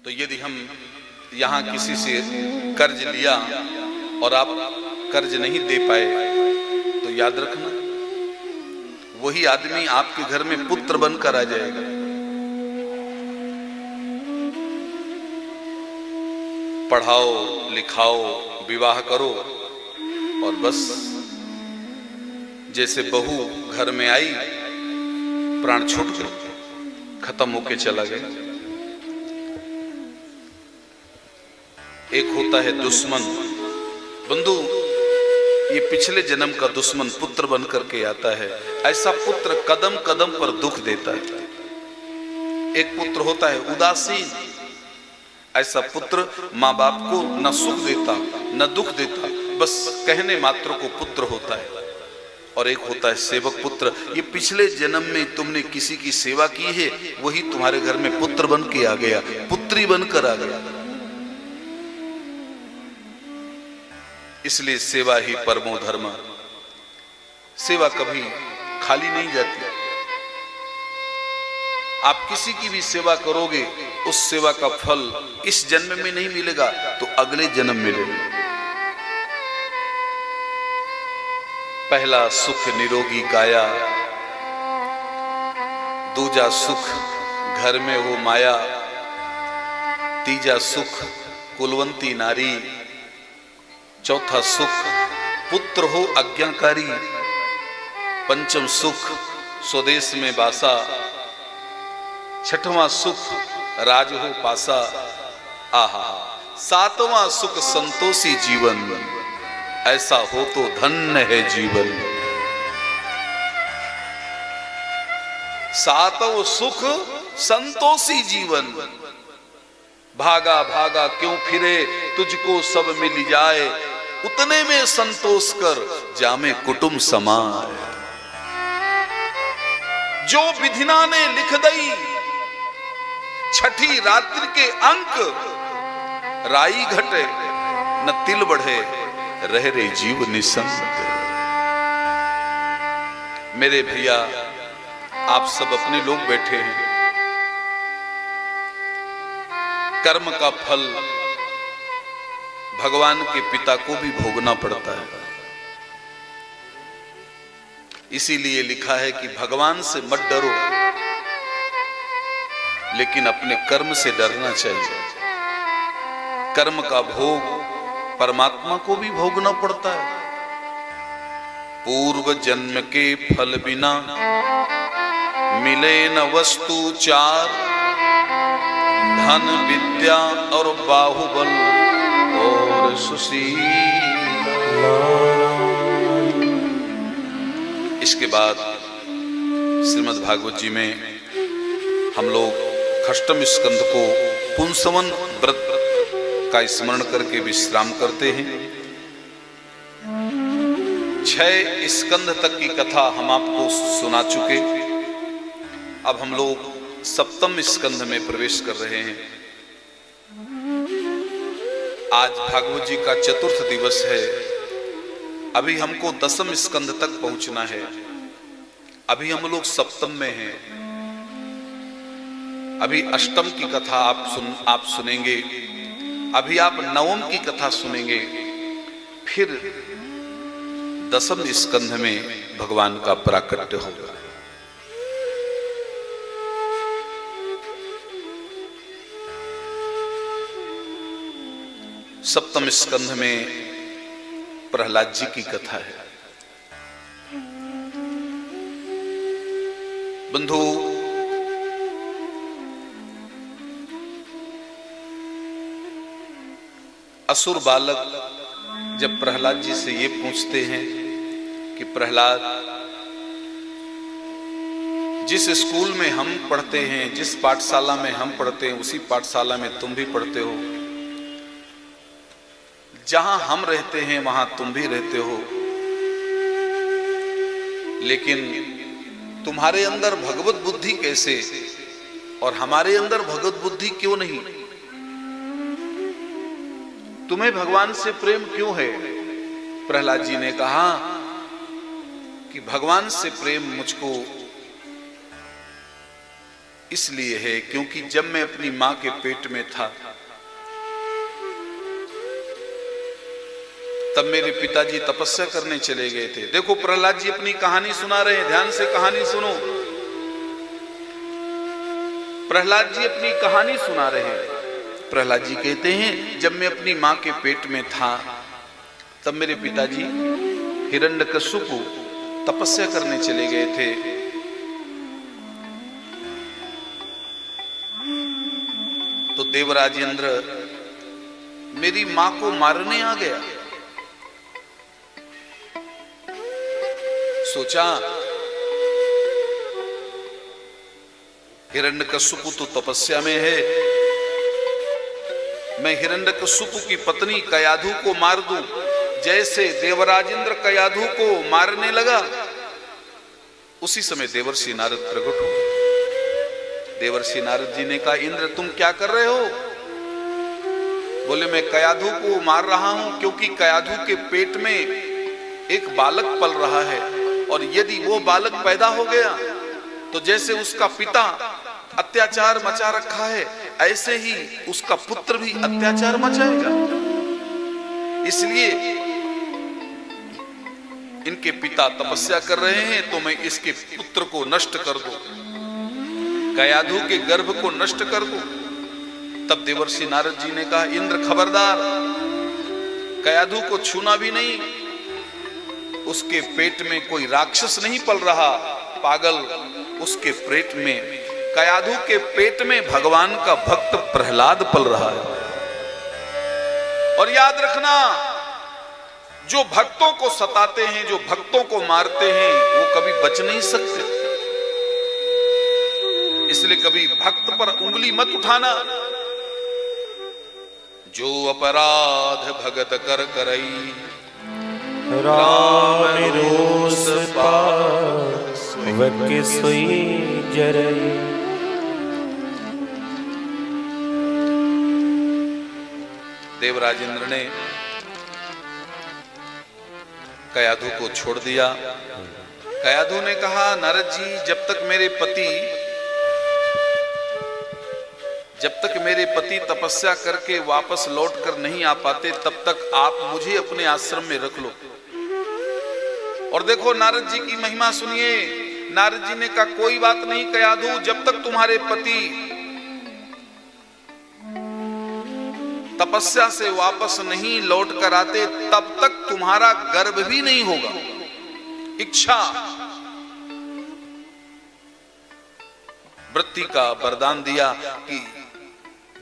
तो यदि हम यहाँ किसी से कर्ज लिया और आप कर्ज नहीं दे पाए तो याद रखना वही आदमी आपके घर में पुत्र बनकर आ जाएगा। पढ़ाओ लिखाओ विवाह करो और बस जैसे बहू घर में आई प्राण छूट गए, खत्म होके चला गया। एक होता है दुश्मन बंधु, ये पिछले जन्म का दुश्मन पुत्र बन करके आता है। ऐसा पुत्र कदम कदम पर दुख देता है। एक पुत्र होता है उदासीन, ऐसा पुत्र माँ बाप को न सुख देता न दुख देता, बस कहने मात्र को पुत्र होता है। और एक होता है सेवक पुत्र, ये पिछले जन्म में तुमने किसी की सेवा की है, वही तुम्हारे घर में पुत्र बन के आ गया, पुत्री बनकर आ गया। इसलिए सेवा ही परमो धर्म। सेवा कभी खाली नहीं जाती। आप किसी की भी सेवा करोगे, उस सेवा का फल इस जन्म में नहीं मिलेगा तो अगले जन्म मिलेगा। पहला सुख निरोगी काया, दूजा सुख घर में हो माया, तीजा सुख कुलवंती नारी, चौथा सुख पुत्र हो आज्ञाकारी, पंचम सुख स्वदेश में बासा, छठवां सुख राज हो पासा, आहा सातवां सुख संतोषी जीवन, ऐसा हो तो धन्य है जीवन। सातवां सुख संतोषी जीवन, भागा भागा क्यों फिरे तुझको सब मिल जाए, उतने में संतोष कर जामे कुटुंब समाए। जो विधिना ने लिख दई छठी रात्रि के अंक, राई घटे न तिल बढ़े रह रे जीव निसंत। मेरे भैया आप सब अपने लोग बैठे हैं, कर्म का फल भगवान के पिता को भी भोगना पड़ता है। इसीलिए लिखा है कि भगवान से मत डरो, लेकिन अपने कर्म से डरना चाहिए। कर्म का भोग परमात्मा को भी भोगना पड़ता है। पूर्व जन्म के फल बिना मिले न वस्तु चार, धन विद्या और बाहुबल और सुशील। इसके बाद श्रीमद् भागवत जी में हम लोग अष्टम स्कंद को पुंसवन व्रत का स्मरण करके विश्राम करते हैं। 6 स्कंद तक की कथा हम आपको सुना चुके। अब हम लोग सप्तम स्कंद में प्रवेश कर रहे हैं। आज भागवत जी का चतुर्थ दिवस है। अभी हमको दसम स्कंद तक पहुंचना है। अभी हम लोग सप्तम में हैं। अभी अष्टम की कथा आप सुनेंगे। अभी आप नवम की कथा सुनेंगे। फिर दसम स्कंध में भगवान का प्राकट्य होगा। सप्तम स्कंध में प्रहलाद जी की कथा है। बंधु, असुर बालक जब प्रहलाद जी से ये पूछते हैं कि प्रहलाद, जिस स्कूल में हम पढ़ते हैं, जिस पाठशाला में हम पढ़ते हैं, उसी पाठशाला में तुम भी पढ़ते हो, जहां हम रहते हैं वहां तुम भी रहते हो, लेकिन तुम्हारे अंदर भगवत बुद्धि कैसे और हमारे अंदर भगवत बुद्धि क्यों नहीं? तुम्हें भगवान से प्रेम क्यों है? प्रहलाद जी ने कहा कि भगवान से प्रेम मुझको इसलिए है क्योंकि जब मैं अपनी मां के पेट में था तब मेरे पिताजी तपस्या करने चले गए थे। देखो प्रहलाद जी अपनी कहानी सुना रहे हैं, ध्यान से कहानी सुनो। प्रहलाद जी अपनी कहानी सुना रहे हैं। प्रहलाद जी कहते हैं जब मैं अपनी मां के पेट में था तब मेरे पिताजी हिरण्यकश्यपु तपस्या करने चले गए थे। तो देवराज इंद्र मेरी मां को मारने आ गया। सोचा हिरण्यकश्यपु तो तपस्या में है, मैं हिरण्यकश्यपु की पत्नी कयाधु को मार दूं। जैसे देवराज इंद्र कयाधु को मारने लगा उसी समय देवर्षि नारद प्रकट हो। देवर्षि नारद जी ने कहा इंद्र तुम क्या कर रहे हो? बोले मैं कयाधु को मार रहा हूं क्योंकि कयाधु के पेट में एक बालक पल रहा है और यदि वो बालक पैदा हो गया तो जैसे उसका पिता अत्याचार मचा रखा है ऐसे ही उसका पुत्र भी अत्याचार मचाएगा। इसलिए इनके पिता तपस्या कर रहे हैं तो मैं इसके पुत्र को नष्ट कर दूं, कयाधु के गर्भ को नष्ट कर दूं। तब देवर्षि नारद जी ने कहा इंद्र खबरदार, कयाधु को छूना भी नहीं, उसके पेट में कोई राक्षस नहीं पल रहा, पागल, उसके पेट में, कयाधु के पेट में भगवान का भक्त प्रहलाद पल रहा है। और याद रखना जो भक्तों को सताते हैं, जो भक्तों को मारते हैं वो कभी बच नहीं सकते। इसलिए कभी भक्त पर उंगली मत उठाना। जो अपराध भगत कर करई राम रोष पास वके सोई जरई। देवराज इंद्र ने कयाधु को छोड़ दिया। कयाधु ने कहा नारद जी जब तक मेरे पति तपस्या करके वापस लौट कर नहीं आ पाते तब तक आप मुझे अपने आश्रम में रख लो। और देखो नारद जी की महिमा सुनिए। नारद जी ने कहा कोई बात नहीं कयाधु, जब तक तुम्हारे पति तपस्या से वापस नहीं लौट कर आते तब तक तुम्हारा गर्भ भी नहीं होगा। इच्छा वृत्ति का वरदान दिया कि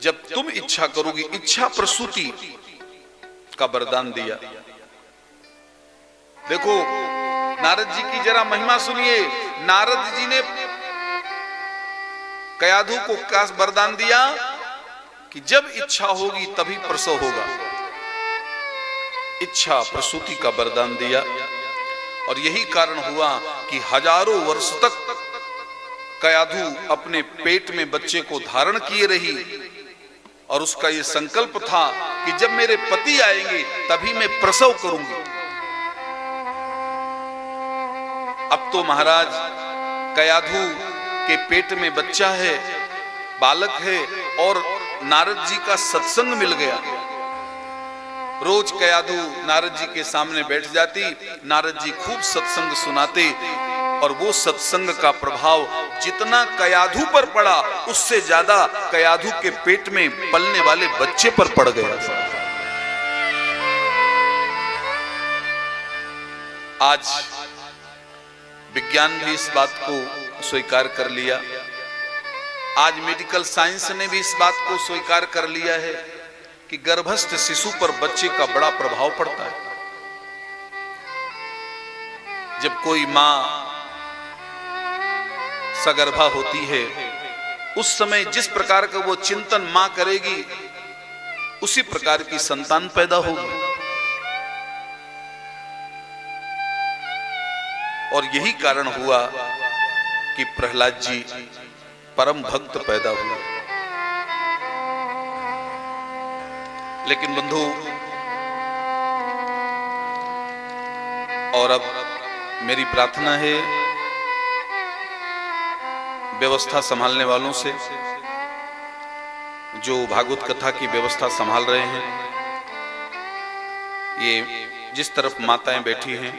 जब तुम इच्छा करोगी, इच्छा प्रसूति का वरदान दिया। देखो नारद जी की जरा महिमा सुनिए। नारद जी ने कयाधु को क्या वरदान दिया कि जब इच्छा होगी तभी प्रसव होगा। इच्छा प्रसूति का वरदान दिया और यही कारण हुआ कि हजारों वर्ष तक कयाधु अपने पेट में बच्चे को धारण किए रही और उसका यह संकल्प था कि जब मेरे पति आएंगे तभी मैं प्रसव करूंगी। अब तो महाराज कयाधु के पेट में बच्चा है, बालक है और नारद जी का सत्संग मिल गया। रोज कयाधु नारद जी के सामने बैठ जाती, नारद जी खूब सत्संग सुनाते और वो सत्संग का प्रभाव जितना कयाधु पर पड़ा उससे ज्यादा कयाधु के पेट में पलने वाले बच्चे पर पड़ गया। आज विज्ञान भी इस बात को स्वीकार कर लिया, आज मेडिकल साइंस ने भी इस बात को स्वीकार कर लिया है कि गर्भस्थ शिशु पर बच्चे का बड़ा प्रभाव पड़ता है। जब कोई मां सगर्भा होती है उस समय जिस प्रकार का वो चिंतन मां करेगी उसी प्रकार की संतान पैदा होगी। और यही कारण हुआ कि प्रहलाद जी परम भक्त पैदा हुए। लेकिन बंधु, और अब मेरी प्रार्थना है व्यवस्था संभालने वालों से, जो भागवत कथा की व्यवस्था संभाल रहे हैं। ये जिस तरफ माताएं बैठी हैं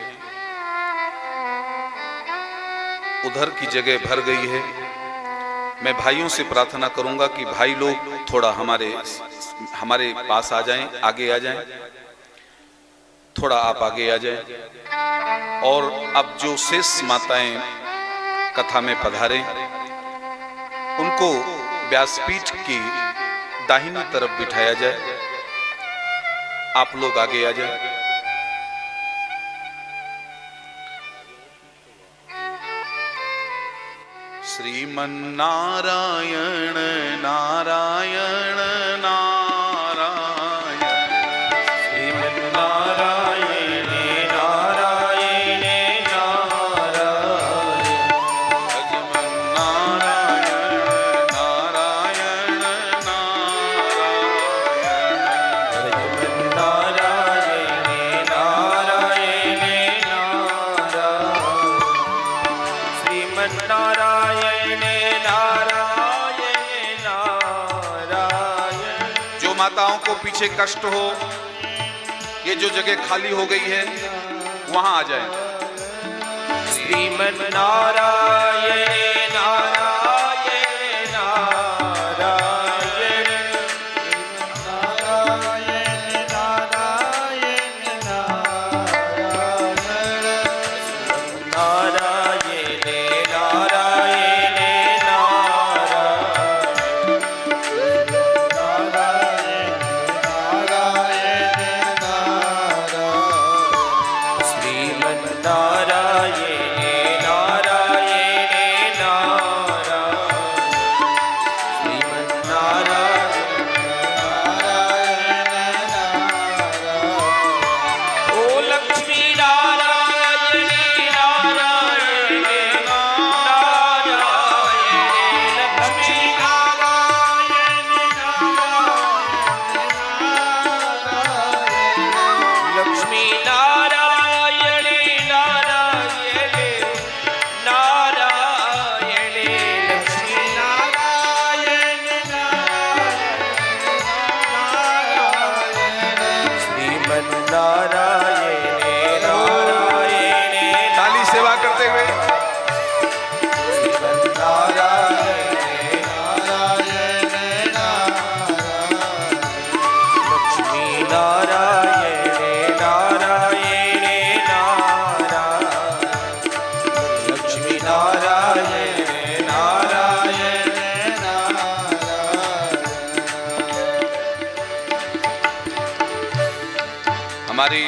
उधर की जगह भर गई है। मैं भाइयों से प्रार्थना करूंगा कि भाई लोग थोड़ा हमारे पास आ जाएं, आगे आ जाएं, थोड़ा आप आगे आ जाएं। और अब जो शेष माताएं कथा में पधारें उनको व्यासपीठ की दाहिनी तरफ बिठाया जाए। आप लोग आगे आ जाएं। श्रीमन नारायण नारायण नारायण, श्रीमन नारायण नारायण नारायण, भजमन नारायण नारायण नारायण, भजमन नारायण नारायण नारायण, श्रीमन नारायण नारायण नारायण। जो माताओं को पीछे कष्ट हो, ये जो जगह खाली हो गई है वहां आ जाएं। श्रीमन नारायण नारायण नारायण, नारायण नारायण नारायण, नारायण नारायण नारायण, श्रीमन नारायण नारायण नारायण, श्रीमन नारायण नारायण। ओ लक्ष्मी नारायण नारायण नारायण, लक्ष्मी नारायण नारायण, लक्ष्मी नारायण नारायण नारायण, लक्ष्मी नारायण नारायण, श्रीमन नारायण नारायण। ताली सेवा करते हुए श्रीमन नारायण नारायण नारायण, लक्ष्मी नारायण नारायण नारायण, लक्ष्मी नारायण नारायण नारायण। हमारी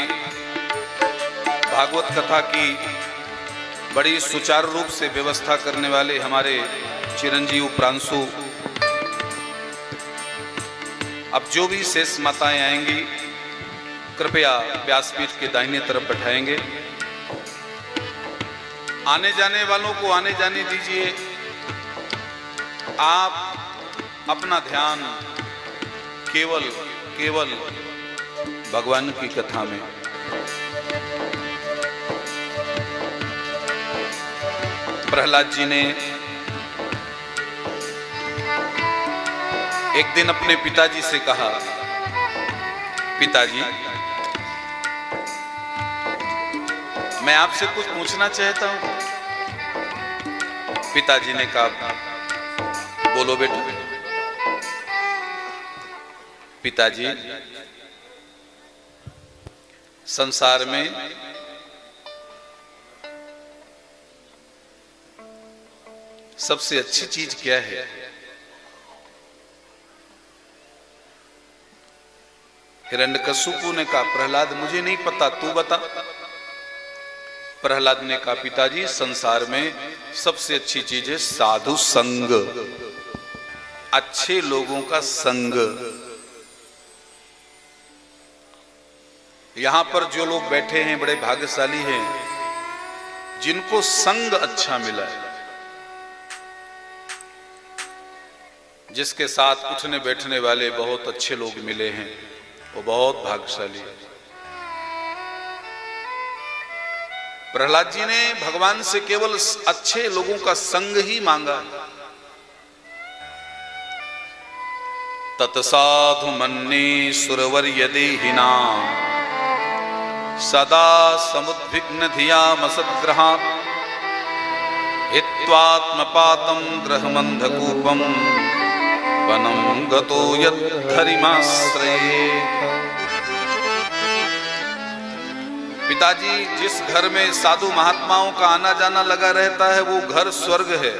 भागवत कथा की बड़ी सुचारू रूप से व्यवस्था करने वाले हमारे चिरंजीव प्रांशु, अब जो भी शेष माताएं आएंगी कृपया व्यासपीठ के दाहिने तरफ बैठाएंगे। आने जाने वालों को आने जाने दीजिए। आप अपना ध्यान केवल भगवान की कथा में। प्रहलाद जी ने एक दिन अपने पिताजी से कहा, पिताजी मैं आपसे कुछ पूछना चाहता हूं। पिताजी ने कहा, बोलो बेटा। पिताजी, संसार में सबसे अच्छी चीज क्या है? हिरण्यकशिपु ने कहा, प्रहलाद मुझे नहीं पता, तू बता। प्रहलाद ने कहा, पिताजी संसार में सबसे अच्छी चीज है साधु संग, अच्छे लोगों का संग। यहां पर जो लोग बैठे हैं बड़े भाग्यशाली हैं जिनको संग अच्छा मिला है, जिसके साथ उठने बैठने वाले बहुत अच्छे लोग मिले हैं, वो बहुत भाग्यशाली है। प्रहलाद जी ने भगवान से केवल अच्छे लोगों का संग ही मांगा। तत्साधु मन्ये सुरवर्य देहिना सदा समुद्विग्न धियामसद्ग्रहात् हित्वात्मपातं ग्रहमन्धकूपं वनं गतो यद्धरिमाश्रये। पिताजी, जिस घर में साधु महात्माओं का आना जाना लगा रहता है वो घर स्वर्ग है,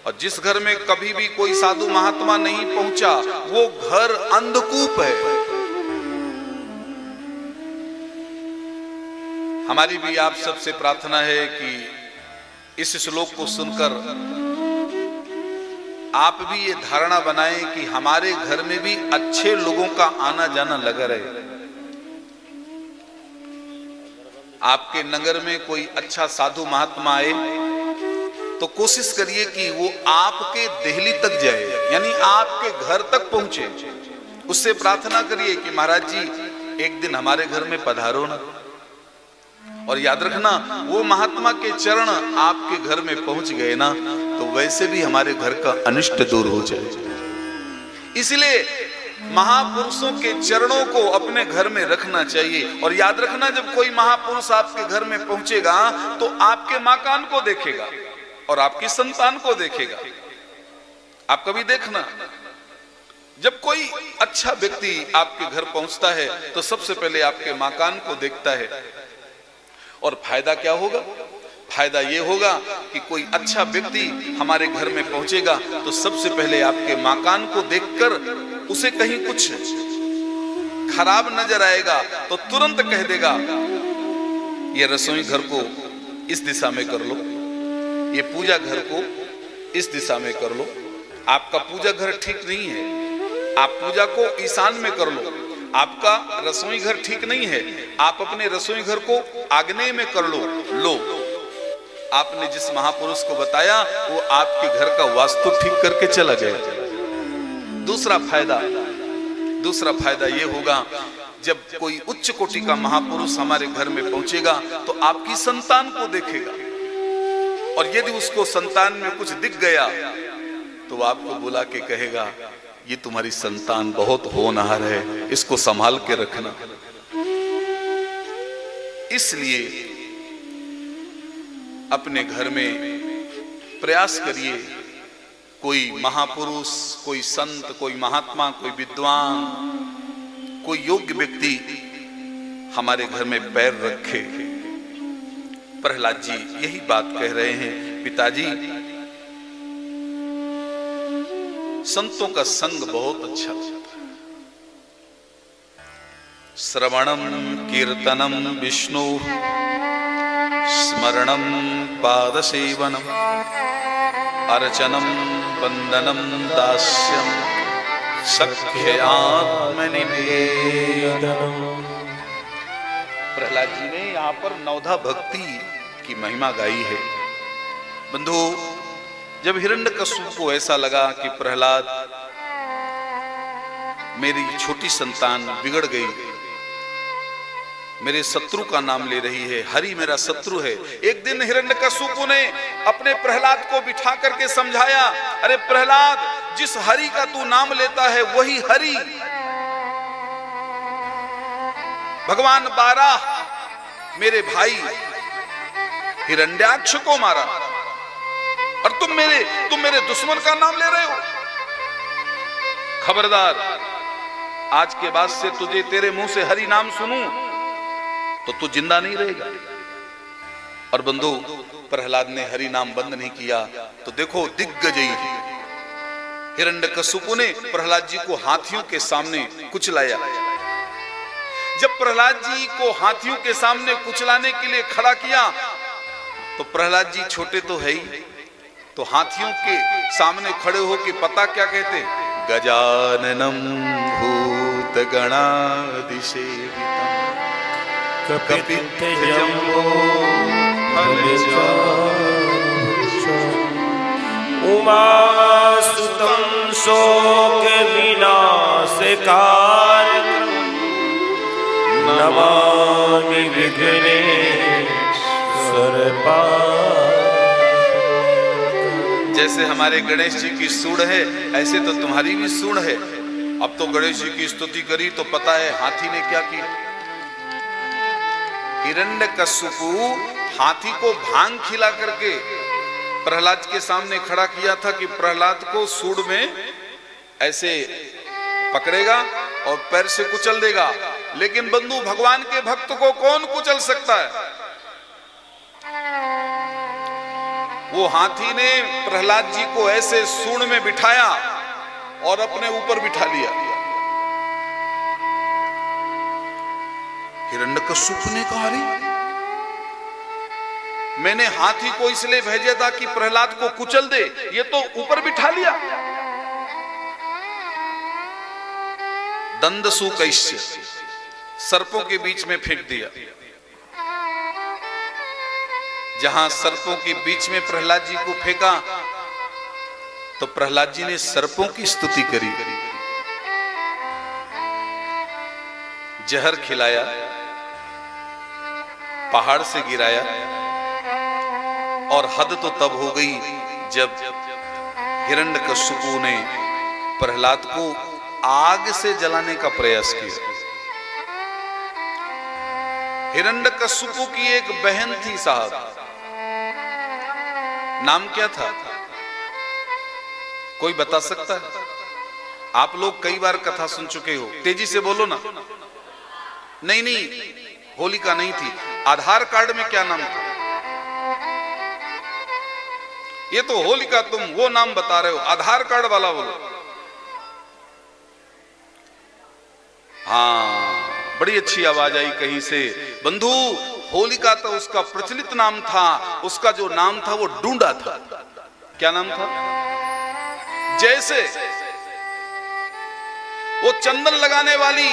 और जिस घर में कभी भी कोई साधु महात्मा नहीं पहुंचा वो घर अंधकूप है। हमारी भी आप सबसे प्रार्थना है कि इस श्लोक को सुनकर आप भी ये धारणा बनाएं कि हमारे घर में भी अच्छे लोगों का आना जाना लगा रहे। आपके नगर में कोई अच्छा साधु महात्मा आए तो कोशिश करिए कि वो आपके देहली तक जाए, यानी आपके घर तक पहुंचे। उससे प्रार्थना करिए कि महाराज जी एक दिन हमारे घर में पधारो ना। और याद रखना, वो महात्मा के चरण आपके घर में पहुंच गए ना तो वैसे भी हमारे घर का अनिष्ट दूर हो जाए। इसलिए महापुरुषों के चरणों को अपने घर में रखना चाहिए। और याद रखना, जब कोई महापुरुष आपके घर में पहुंचेगा तो आपके मकान को देखेगा और आपकी संतान को देखेगा। आप कभी देखना, जब कोई अच्छा व्यक्ति आपके घर पहुंचता है तो सबसे पहले आपके मकान को देखता है। और फायदा क्या होगा? फायदा ये होगा कि कोई अच्छा व्यक्ति हमारे घर में पहुंचेगा तो सबसे पहले आपके मकान को देखकर उसे कहीं कुछ खराब नजर आएगा तो तुरंत कह देगा, ये रसोई घर को इस दिशा में कर लो, ये पूजा घर को इस दिशा में कर लो। आपका पूजा घर ठीक नहीं है, आप पूजा को ईशान में कर लो। आपका रसोई घर ठीक नहीं है, आप अपने रसोई घर को आग्नेय में कर लो। लो, आपने जिस महापुरुष को बताया वो आपके घर का वास्तु ठीक करके चला गया। दूसरा फायदा ये होगा, जब कोई उच्च कोटि का महापुरुष हमारे घर में पहुंचेगा तो आपकी संतान को देखेगा, और यदि उसको संतान में कुछ दिख गया तो वो आपको बुला के कहेगा, ये तुम्हारी संतान बहुत होनहार है, इसको संभाल के रखना। इसलिए अपने घर में प्रयास करिए, कोई महापुरुष, कोई संत, कोई महात्मा, कोई विद्वान, कोई योग्य व्यक्ति हमारे घर में पैर रखे। प्रहलाद जी यही बात कह रहे हैं, पिताजी संतों का संग बहुत अच्छा होता है। श्रवणम कीर्तनम विष्णु स्मरणम पाद सेवनम अर्चनम वंदनम दास्यम सख्य आत्मनिवेदनम। प्रहलाद जी ने यहाँ पर नवधा भक्ति की महिमा गाई है। बंधु, जब हिरण्यकश्यप को ऐसा लगा कि प्रहलाद, मेरी छोटी संतान बिगड़ गई, मेरे शत्रु का नाम ले रही है, हरि मेरा शत्रु है। एक दिन हिरण्यकश्यप ने अपने प्रहलाद को बिठा करके समझाया, अरे प्रहलाद, जिस हरि का तू नाम लेता है वही हरि भगवान बाराह मेरे भाई हिरण्याक्ष को मारा, और तुम मेरे दुश्मन का नाम ले रहे हो। खबरदार, आज के बाद से तुझे तेरे मुंह से हरि नाम सुनूं तो तू जिंदा नहीं रहेगा। और बंधु, प्रहलाद ने हरि नाम बंद नहीं किया तो देखो दिग्गजयी हिरण्यकश्यप ने प्रहलाद जी को हाथियों के सामने कुचलाया। जब प्रहलाद जी को हाथियों के सामने कुचलाने के लिए खड़ा किया तो प्रहलाद जी छोटे तो है ही, तो हाथियों के सामने खड़े होकर पता क्या कहते? गजाननम भूतगणाधिसेवितम कपित्थजम्बो उमासुतं शोक विनाशकारकं नमामि विघ्नेश्वर जैसे हमारे गणेश जी की सूंड है, ऐसे तो तुम्हारी भी सूंड है। अब तो गणेश जी की स्तुति करी तो पता है हाथी ने क्या किया। हिरण्यकश्यपु हाथी को भांग खिला करके प्रहलाद के सामने खड़ा किया था कि प्रहलाद को सूंड में ऐसे पकड़ेगा और पैर से कुचल देगा। लेकिन बंधु, भगवान के भक्त को कौन कुचल सकता है? वो हाथी ने प्रहलाद जी को ऐसे सूंड में बिठाया और अपने ऊपर बिठा लिया। हिरण्यकश्यप ने कहा, अरे मैंने हाथी को इसलिए भेजा था कि प्रहलाद को कुचल दे, ये तो ऊपर बिठा लिया। दंदसु कैश्य, सर्पों के बीच में फेंक दिया। जहां सर्पों के बीच में प्रहलाद जी को फेंका तो प्रहलाद जी ने सर्पों की स्तुति करी, जहर खिलाया, पहाड़ से गिराया। और हद तो तब हो गई जब हिरण्यकश्यपु ने प्रहलाद को आग से जलाने का प्रयास किया। हिरण्यकश्यपु की एक बहन थी साहब, नाम क्या था? कोई बता सकता है? आप लोग कई बार कथा सुन चुके हो, तेजी से बोलो ना। नहीं, होलिका नहीं थी। आधार कार्ड में क्या नाम था? ये तो होलिका, तुम वो नाम बता रहे हो, आधार कार्ड वाला बोलो। हाँ, बड़ी अच्छी आवाज आई कहीं से। बंधु, होलिका तो उसका प्रचलित नाम था, उसका जो नाम था वो डूंडा था। क्या नाम था? जैसे वो चंदन लगाने वाली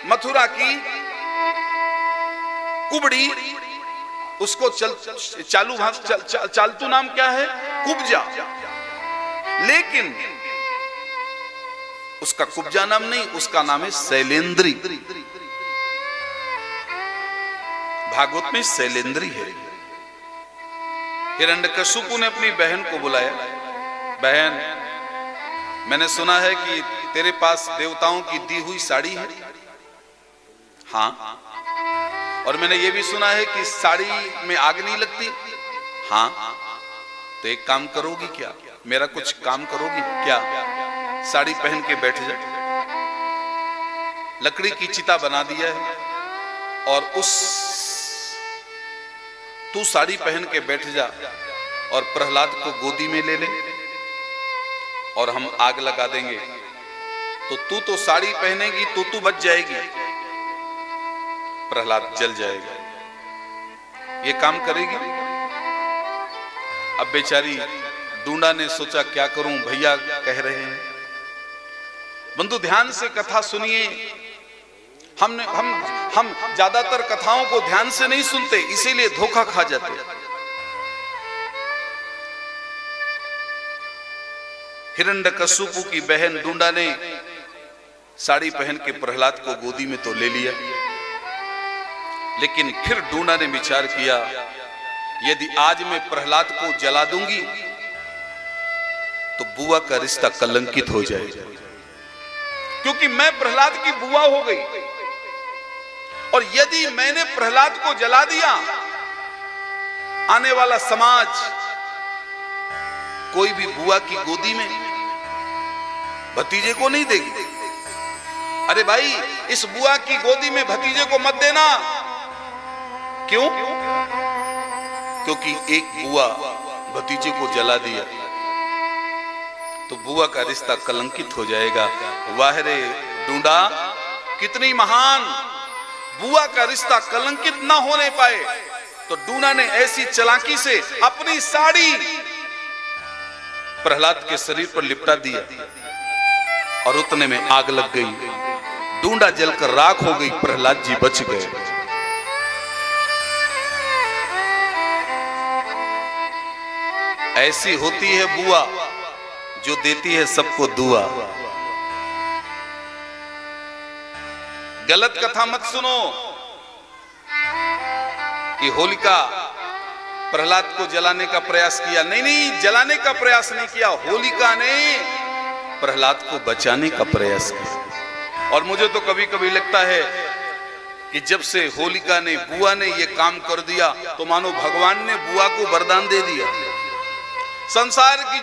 मथुरा की कुबड़ी, उसको चालतू नाम क्या है? कुब्जा। लेकिन उसका कुब्जा नाम नहीं, उसका नाम है शैलेंद्री। भागवत में शैलेंद्री है। हिरण्यकश्यपु ने अपनी बहन को बुलाया, बहन मैंने सुना है कि तेरे पास देवताओं की दी हुई साड़ी है। हाँ, और मैंने ये भी सुना है कि साड़ी में आग नहीं लगती। हाँ, तो एक काम करोगी क्या? मेरा कुछ काम करोगी क्या? साड़ी पहन के बैठ जा। लकड़ी की चिता बना दिया है और तू साड़ी पहन के बैठ जा और प्रहलाद को गोदी में ले ले और हम आग लगा देंगे। तो तू तो साड़ी पहनेगी तो तू बच जाएगी, प्रहलाद जल जाएगा। ये काम करेगी? अब बेचारी डूंडा ने सोचा क्या करूं, भैया कह रहे हैं। बंधु, ध्यान से कथा सुनिए। हम ज्यादातर कथाओं को ध्यान से नहीं सुनते, इसीलिए धोखा खा जाते। हिरण्यकश्यपु की बहन डूंडा ने साड़ी पहन के प्रहलाद को गोदी में तो ले लिया, लेकिन फिर डूंडा ने विचार किया, यदि आज मैं प्रहलाद को जला दूंगी तो बुआ का रिश्ता कलंकित हो जाएगा, क्योंकि मैं प्रहलाद की बुआ हो गई। और यदि मैंने प्रहलाद को जला दिया, आने वाला समाज कोई भी बुआ की गोदी में भतीजे को नहीं देगी। अरे भाई, इस बुआ की गोदी में भतीजे को मत देना। क्यों? क्योंकि एक बुआ भतीजे को जला दिया तो बुआ का रिश्ता कलंकित हो जाएगा। वाह रे डूंडा, कितनी महान! बुआ का रिश्ता कलंकित ना होने पाए तो डूंडा ने ऐसी चालाकी से अपनी साड़ी प्रहलाद के शरीर पर लिपटा दिया और उतने में आग लग गई। डूंडा जलकर राख हो गई, प्रहलाद जी बच गए। ऐसी होती है बुआ जो देती है सबको दुआ। गलत कथा मत सुनो कि होलिका प्रहलाद को जलाने का प्रयास किया। नहीं, जलाने का प्रयास नहीं किया, होलिका ने प्रहलाद को बचाने का प्रयास किया। और मुझे तो कभी कभी लगता है कि जब से होलिका ने, बुआ ने ये काम कर दिया तो मानो भगवान ने बुआ को वरदान दे दिया। संसार की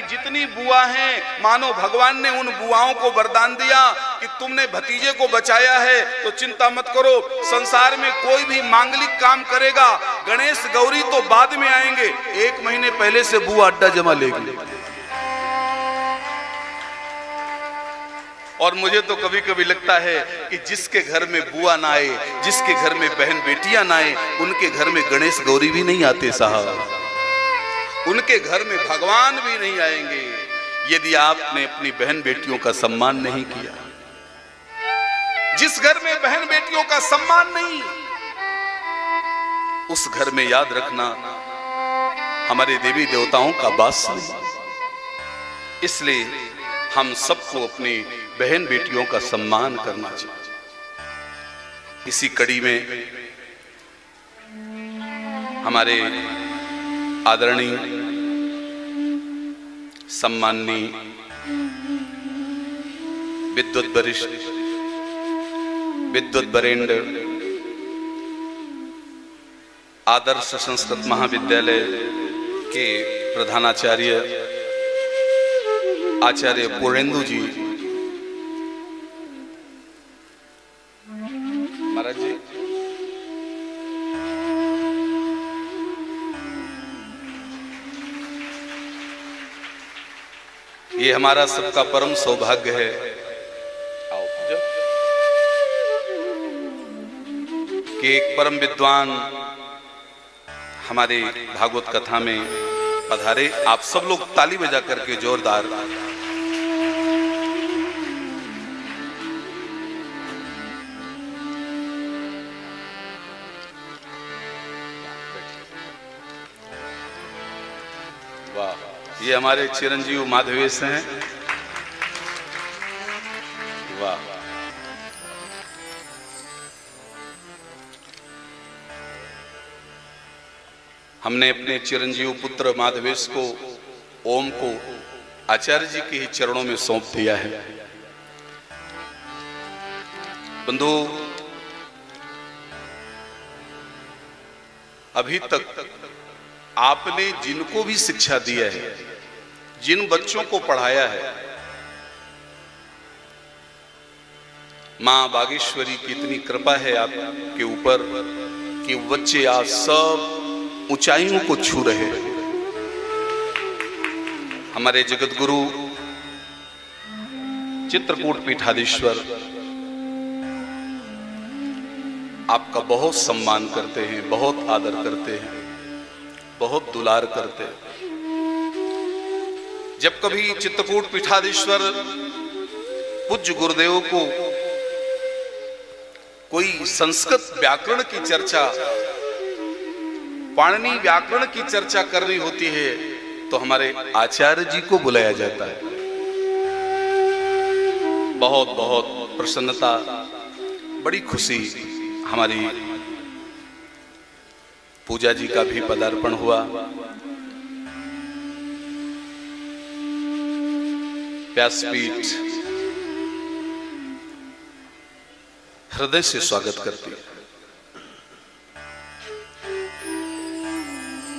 जितनी बुआ हैं, मानो भगवान ने उन बुआओं को वरदान दिया कि तुमने भतीजे को बचाया है तो चिंता मत करो। संसार में कोई भी मांगलिक काम करेगा, गणेश गौरी तो बाद में आएंगे, 1 महीने पहले से बुआ अड्डा जमा लेगी। और मुझे तो कभी कभी लगता है कि जिसके घर में बुआ ना आए, जिसके घर में बहन बेटियां ना आए, उनके घर में गणेश गौरी भी नहीं आते साहब, उनके घर में भगवान भी नहीं आएंगे यदि आपने अपनी बहन बेटियों का सम्मान नहीं किया। जिस घर में बहन बेटियों का सम्मान नहीं, उस घर में याद रखना हमारे देवी देवताओं का वास नहीं। इसलिए हम सबको अपनी बहन बेटियों का सम्मान करना चाहिए। इसी कड़ी में हमारे आदरणीय सम्माननीय विद्वत वरिष्ठ, विद्वत वरेण्य, आदर्श संस्कृत महाविद्यालय के प्रधानाचार्य आचार्य पूर्णेंदु जी महाराज जी, ये हमारा सबका परम सौभाग्य है कि एक परम विद्वान हमारे भागवत कथा में पधारे। आप सब लोग ताली बजा करके जोरदार वाह। ये हमारे चिरंजीव माधवेश हैं, वाह। हमने अपने चिरंजीव पुत्र माधवेश को, ओम को आचार्य जी के ही चरणों में सौंप दिया है। बंधु, अभी तक आपने जिनको भी शिक्षा दिया है, जिन बच्चों को पढ़ाया है, मां बागेश्वरी की इतनी कृपा है आपके ऊपर कि बच्चे आज सब ऊंचाइयों को छू रहे हैं। हमारे जगत गुरु चित्रकूट पीठाधीश्वर आपका बहुत सम्मान करते हैं, बहुत आदर करते हैं, बहुत दुलार करते हैं। जब कभी चित्रकूट पीठाधीश्वर पूज्य गुरुदेव को कोई संस्कृत व्याकरण की चर्चा, पाणिनि व्याकरण की चर्चा करनी होती है तो हमारे आचार्य जी को बुलाया जाता है। बहुत बहुत प्रसन्नता, बड़ी खुशी। हमारी पूजा जी का भी पदार्पण हुआ। व्यासपीठ हृदय से स्वागत करती है।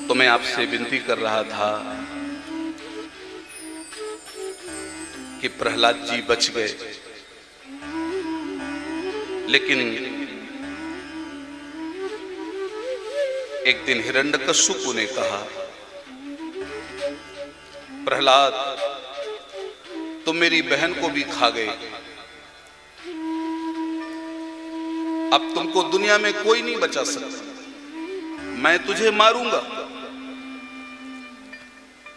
तो मैं आपसे विनती कर रहा था कि प्रहलाद जी बच गए, लेकिन एक दिन हिरण्यकश्यप ने कहा, प्रहलाद तुम मेरी बहन को भी खा गए, अब तुमको दुनिया में कोई नहीं बचा सकता, मैं तुझे मारूंगा,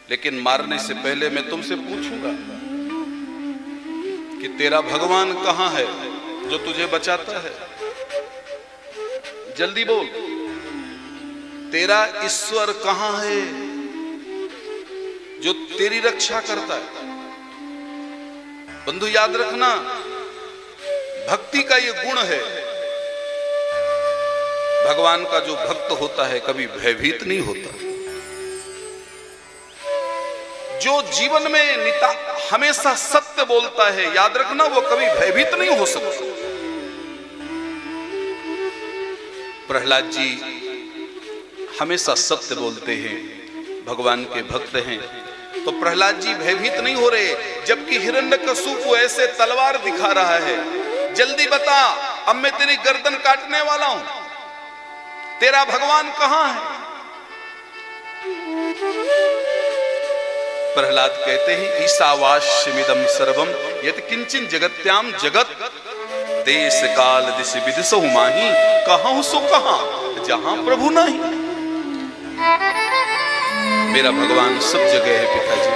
लेकिन मारने से पहले मैं तुमसे पूछूंगा कि तेरा भगवान कहां है जो तुझे बचाता है? जल्दी बोल, तेरा ईश्वर कहां है जो तेरी रक्षा करता है? बंधु याद रखना, भक्ति का ये गुण है। भगवान का जो भक्त होता है कभी भयभीत नहीं होता। जो जीवन में हमेशा सत्य बोलता है, याद रखना वो कभी भयभीत नहीं हो सकता। प्रहलाद जी हमेशा सत्य बोलते हैं, भगवान के भक्त हैं, तो प्रहलाद जी भयभीत नहीं हो रहे, जबकि हिरण्यकशिपु ऐसे तलवार दिखा रहा है, जल्दी बता अब मैं तेरी गर्दन काटने वाला हूं, तेरा भगवान कहां है? प्रहलाद कहते हैं ईशावास्यमिदं सर्वम यत् किंचिन जगत्याम जगत देश काल दिश विदिशहु माहि, कहां सो कहां जहां प्रभु नहीं। मेरा भगवान सब जगह है पिताजी।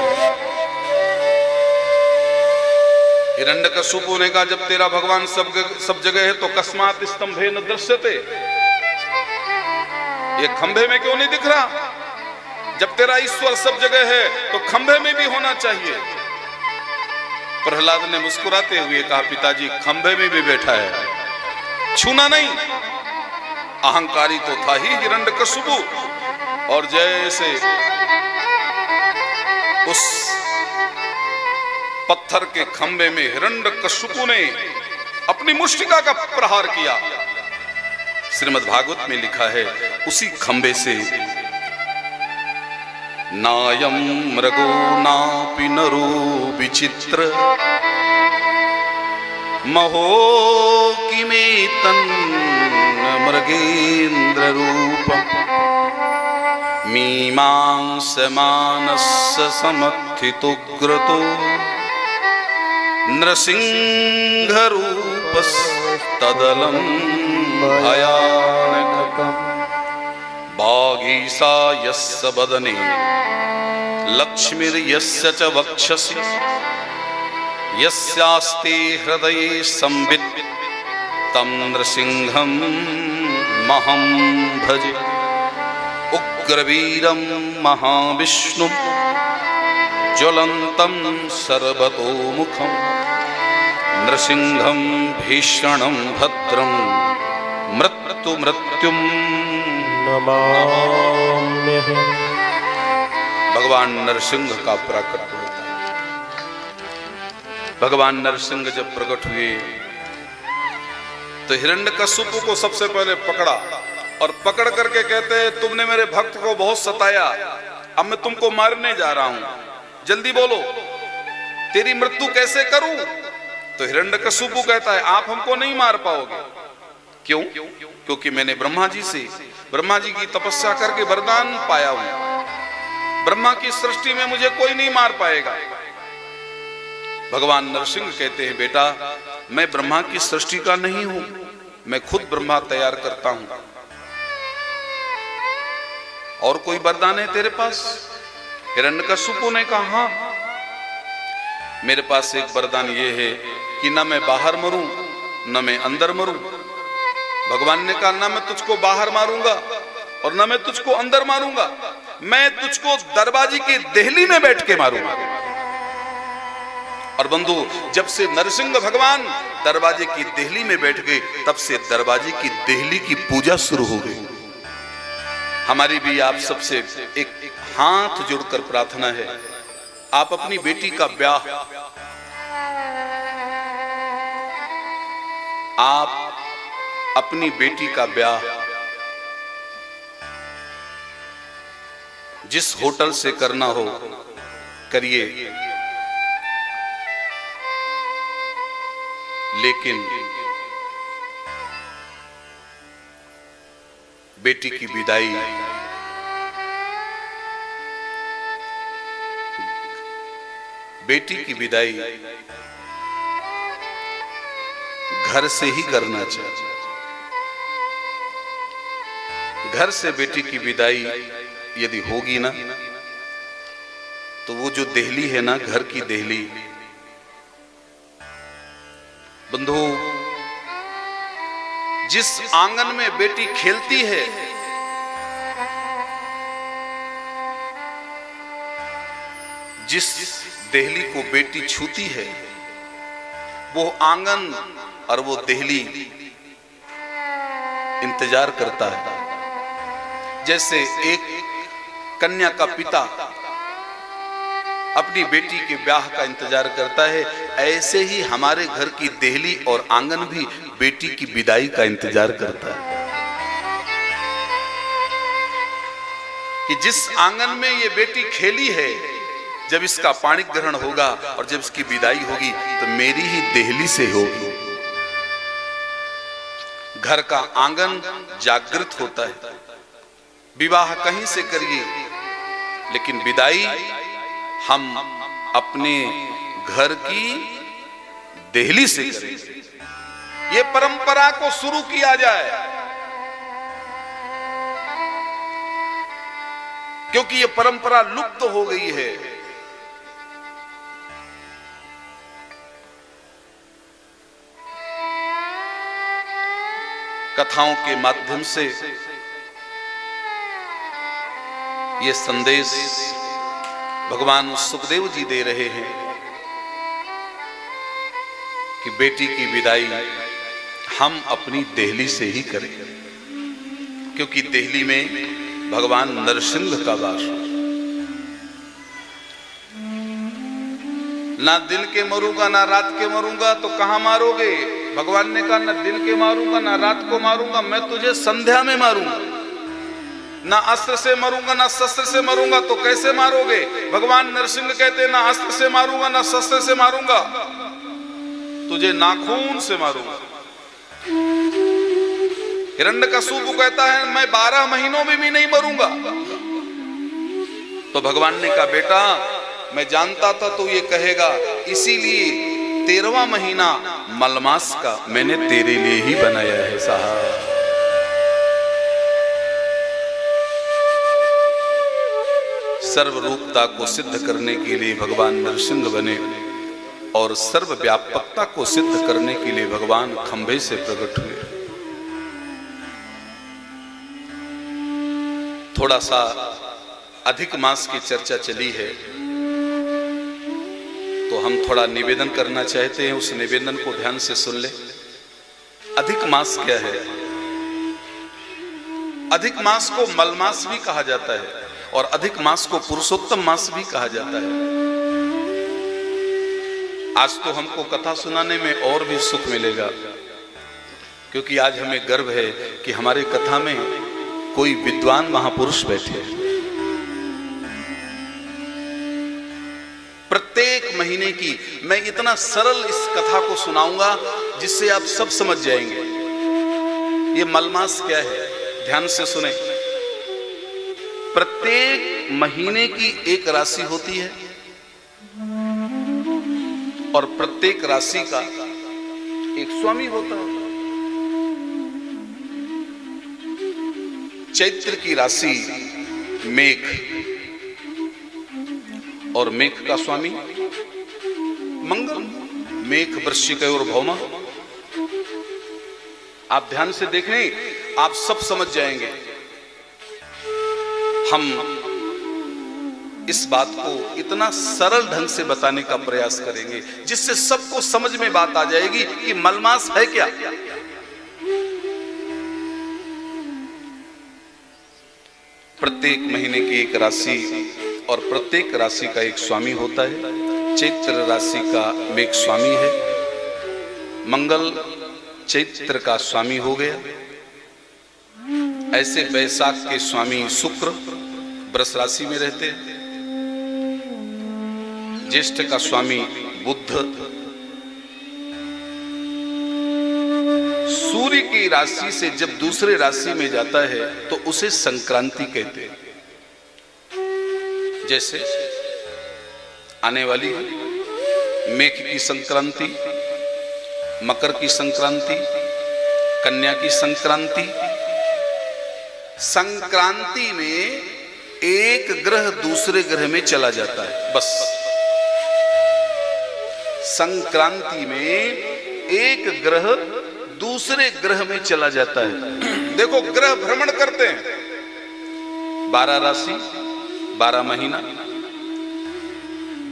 हिरण्यकशिपु ने कहा जब तेरा भगवान सब जगह है तो कस्मात् स्तंभेन दृश्यते, ये खंभे में क्यों नहीं दिख रहा? जब तेरा ईश्वर सब जगह है तो खंभे में भी होना चाहिए। प्रहलाद ने मुस्कुराते हुए कहा पिताजी खंभे में भी बैठा है, छूना नहीं। अहंकारी तो था ही हिरण्यकशिपु, और जैसे उस पत्थर के खंभे में हिरण्यकशिपु ने अपनी मुष्टिका का प्रहार किया, श्रीमद् भागवत में लिखा है उसी खंभे से नायं मृगो नापि नरो विचित्र महो किमेतन् मृगेन्द्र रूपम् मीमांसमानस्य समर्थितोग्रतो नृसिंहरूपस्तदलं भयानकम् वागीशा यस्य वदने लक्ष्मीर्यस्य च वक्षसि यस्यास्ते हृदये संवित् तं नृसिंहं महं भजे। उग्रवीरं महाविष्णुं ज्वलन्तं सर्वतोमुखं नृसिंहं भीषणं भद्रं मृत्युं नमाम्यहम्। भगवान नरसिंह का प्रकट होता है। भगवान नरसिंह जब प्रकट हुए तो हिरण्यकशिपु को सबसे पहले पकड़ा और पकड़ करके कहते हैं तुमने मेरे भक्त को बहुत सताया, अब मैं तुमको मारने जा रहा हूं, जल्दी बोलो तेरी मृत्यु कैसे करूं? तो हिरण्यकशिपु कहता है आप हमको नहीं मार पाओगे। क्यों? क्योंकि मैंने ब्रह्मा जी की तपस्या करके वरदान पाया हूं, ब्रह्मा की सृष्टि में मुझे कोई नहीं मार पाएगा। भगवान नरसिंह कहते हैं बेटा मैं ब्रह्मा की सृष्टि का नहीं हूं, मैं खुद ब्रह्मा तैयार करता हूं। और कोई वरदान है तेरे पास? हिरण्यकशिपु ने कहा हां मेरे पास एक वरदान ये है कि ना मैं बाहर मरूं न मैं अंदर मरूं। भगवान ने कहा ना मैं तुझको बाहर मारूंगा और ना मैं तुझको अंदर मारूंगा, मैं तुझको दरवाजे की देहली में बैठ के मारूंगा। और बंधु जब से नरसिंह भगवान दरवाजे की देहली में बैठ गए तब से दरवाजे की देहली की पूजा शुरू हो गई। हमारी भी आप सबसे एक हाथ जोड़कर प्रार्थना है, आप अपनी बेटी का ब्याह जिस होटल से करना हो करिए, लेकिन बेटी की विदाई घर से ही करना चाहिए। घर से बेटी की विदाई यदि होगी ना तो वो जो देहली है ना, घर की देहली, बंधु जिस आंगन में बेटी खेलती है जिस देहली को बेटी छूती है वो आंगन और वो देहली इंतजार करता है। जैसे एक कन्या का पिता अपनी बेटी के ब्याह का इंतजार करता है, ऐसे ही हमारे घर की देहली और आंगन भी बेटी की विदाई का इंतजार करता है कि जिस आंगन में ये बेटी खेली है, जब इसका पाणी ग्रहण होगा और जब इसकी विदाई होगी तो मेरी ही देहली से होगी। घर का आंगन जागृत होता है। विवाह कहीं से करिए, लेकिन विदाई हम अपने घर की देहली से करें। ये परंपरा को शुरू किया जाए, क्योंकि ये परंपरा लुप्त हो गई है। कथाओं के माध्यम से ये संदेश भगवान सुखदेव जी दे रहे हैं कि बेटी की विदाई हम अपनी देहली से ही करें, क्योंकि देहली में भगवान नरसिंह का वास। ना दिन के मरूंगा ना रात के मरूंगा, तो कहां मारोगे? भगवान ने कहा, ना दिन के मारूंगा ना रात को मारूंगा, मैं तुझे संध्या में मारूंगा। ना अस्त्र से मरूंगा ना शस्त्र से मरूंगा, तो कैसे मारोगे? भगवान नरसिंह कहते, ना अस्त्र से मारूंगा ना शस्त्र से मारूंगा, तुझे नाखून से मारूंगा। हिरण्यकशिपु कहता है, मैं 12 महीनों में भी नहीं मरूंगा। तो भगवान ने कहा, बेटा मैं जानता था तू ये कहेगा, इसीलिए 13वां महीना मलमास का मैंने तेरे लिए ही बनाया है साहब। सर्वरूपता को सिद्ध करने के लिए भगवान नरसिंह बने और सर्वव्यापकता को सिद्ध करने के लिए भगवान खंभे से प्रकट हुए। थोड़ा सा अधिक मास की चर्चा चली है, तो हम थोड़ा निवेदन करना चाहते हैं, उस निवेदन को ध्यान से सुन ले। अधिक मास क्या है? अधिक मास को मलमास भी कहा जाता है और अधिक मास को पुरुषोत्तम मास भी कहा जाता है। आज तो हमको कथा सुनाने में और भी सुख मिलेगा, क्योंकि आज हमें गर्व है कि हमारे कथा में कोई विद्वान महापुरुष बैठे। प्रत्येक महीने की मैं इतना सरल इस कथा को सुनाऊंगा जिससे आप सब समझ जाएंगे ये मलमास क्या है। ध्यान से सुने। प्रत्येक महीने की एक राशि होती है और प्रत्येक राशि का एक स्वामी होता है। चैत्र की राशि मेघ और मेघ का स्वामी मंगल। मेघ वृश्चिक और भौमा। आप ध्यान से देखें, आप सब समझ जाएंगे। हम इस बात को इतना सरल ढंग से बताने का प्रयास करेंगे जिससे सबको समझ में बात आ जाएगी कि मलमास है क्या। प्रत्येक महीने की एक राशि और प्रत्येक राशि का एक स्वामी होता है। चैत्र राशि का मेघ स्वामी है। मंगल चैत्र का स्वामी हो गया। ऐसे वैशाख के स्वामी शुक्र वृष राशि में रहते हैं। ज्येष्ठ का स्वामी बुध। सूर्य की राशि से जब दूसरे राशि में जाता है तो उसे संक्रांति कहते हैं। जैसे आने वाली मेघ की संक्रांति, मकर की संक्रांति, कन्या की संक्रांति। संक्रांति में एक ग्रह दूसरे ग्रह में चला जाता है। बस संक्रांति में एक ग्रह दूसरे ग्रह में चला जाता है। देखो ग्रह भ्रमण करते हैं। 12 राशि 12 महीना,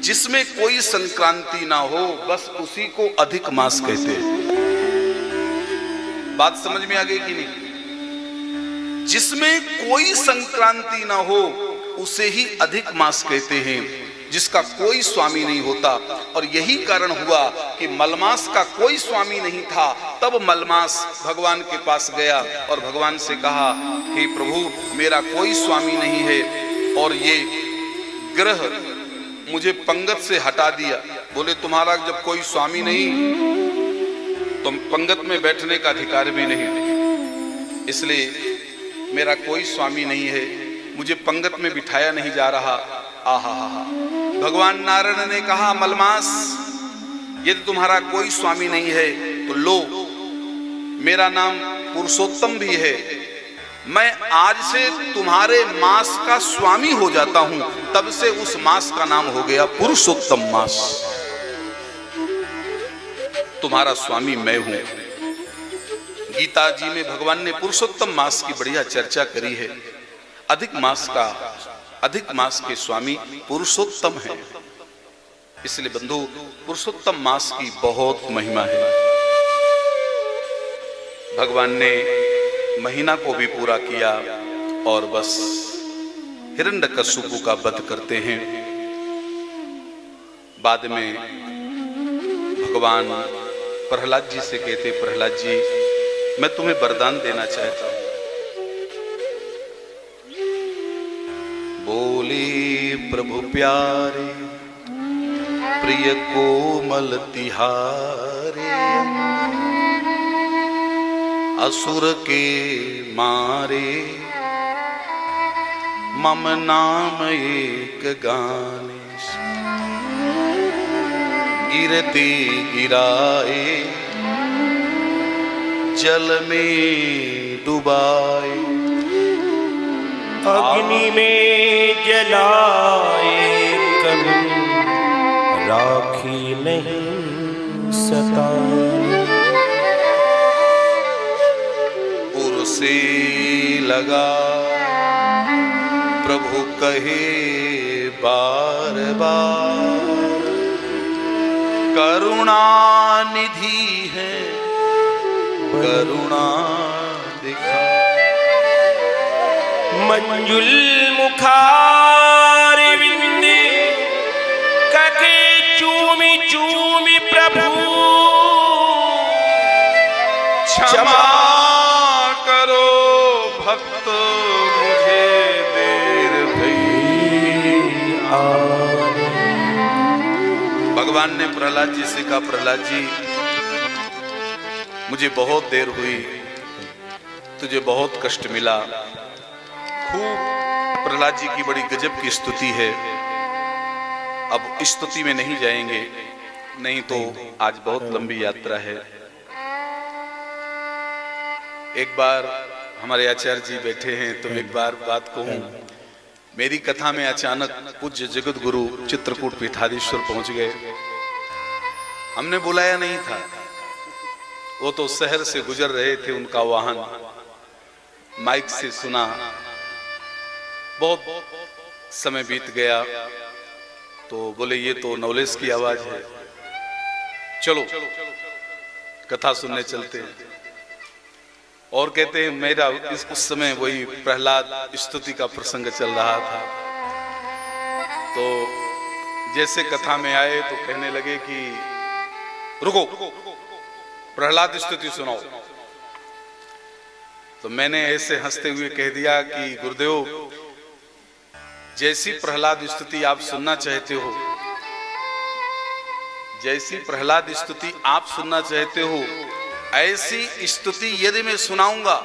जिसमें कोई संक्रांति ना हो बस उसी को अधिक मास कहते हैं। बात समझ में आ गई कि नहीं? जिसमें कोई संक्रांति ना हो उसे ही अधिक मास कहते हैं। जिसका कोई स्वामी नहीं होता। और यही कारण हुआ कि मलमास का कोई स्वामी नहीं था। तब मलमास भगवान के पास गया और भगवान से कहा, हे प्रभु, मेरा कोई स्वामी नहीं है और ये ग्रह मुझे पंगत से हटा दिया। बोले, तुम्हारा जब कोई स्वामी नहीं तो पंगत में बैठने का अधिकार भी नहीं, इसलिए मेरा कोई स्वामी नहीं है, मुझे पंगत में बिठाया नहीं जा रहा। आहा हा हा। भगवान नारायण ने कहा, मलमास, यदि तुम्हारा कोई स्वामी नहीं है तो लो, मेरा नाम पुरुषोत्तम भी है, मैं आज से तुम्हारे मास का स्वामी हो जाता हूं। तब से उस मास का नाम हो गया पुरुषोत्तम मास। तुम्हारा स्वामी मैं हूं। गीता जी में भगवान ने पुरुषोत्तम मास की बढ़िया चर्चा करी है। अधिक मास के स्वामी पुरुषोत्तम है। इसलिए बंधु, पुरुषोत्तम मास की बहुत महिमा है। भगवान ने महीना को भी पूरा किया और बस हिरण्यकशिपु का वध करते हैं। बाद में भगवान प्रहलाद जी से कहते, प्रहलाद जी, मैं तुम्हें वरदान देना चाहता हूं। बोले प्रभु प्यारे, प्रिय कोमल तिहारे, असुर के मारे, मम नाम एक गाने, गिरते गिराए, जल में डुबाए, अग्नि में जलाए, कभी राखी नहीं सताए। उर्से लगा प्रभु कहे बार बार, करुणा निधि है, करुणा दिखा। मंजुल मुखार विंदे, कके चूमी चूमी प्रभु, क्षमा करो भक्त, मुझे देर भई आने। भगवान ने प्रहलाद जी से कहा, प्रहलाद जी, मुझे बहुत देर हुई, तुझे बहुत कष्ट मिला। खूब प्रहलाद जी की बड़ी गजब की स्तुति है। अब इस स्तुति में नहीं जाएंगे, नहीं तो आज बहुत लंबी यात्रा है। एक बार हमारे आचार्य जी बैठे हैं तो एक बार बात कहूं। मेरी कथा में अचानक पूज्य जगत गुरु चित्रकूट पीठाधीश्वर पहुंच गए। हमने बुलाया नहीं था, वो तो शहर से गुजर रहे थे, उनका वाहन, माइक से सुना। बहुत समय बीत गया तो बोले, ये तो नवलेश की आवाज है, चलो कथा सुनने चलते हैं। और कहते हैं, मेरा उस समय वही प्रहलाद स्तुति का प्रसंग चल रहा था। तो जैसे कथा में आए तो कहने लगे कि रुको, प्रहलाद स्तुति सुनाओ। तो मैंने ऐसे हंसते हुए कह दिया कि गुरुदेव, जैसी प्रहलाद स्तुति आप सुनना चाहते हो, जैसी प्रहलाद स्तुति आप सुनना चाहते हो, ऐसी स्तुति यदि मैं सुनाऊंगा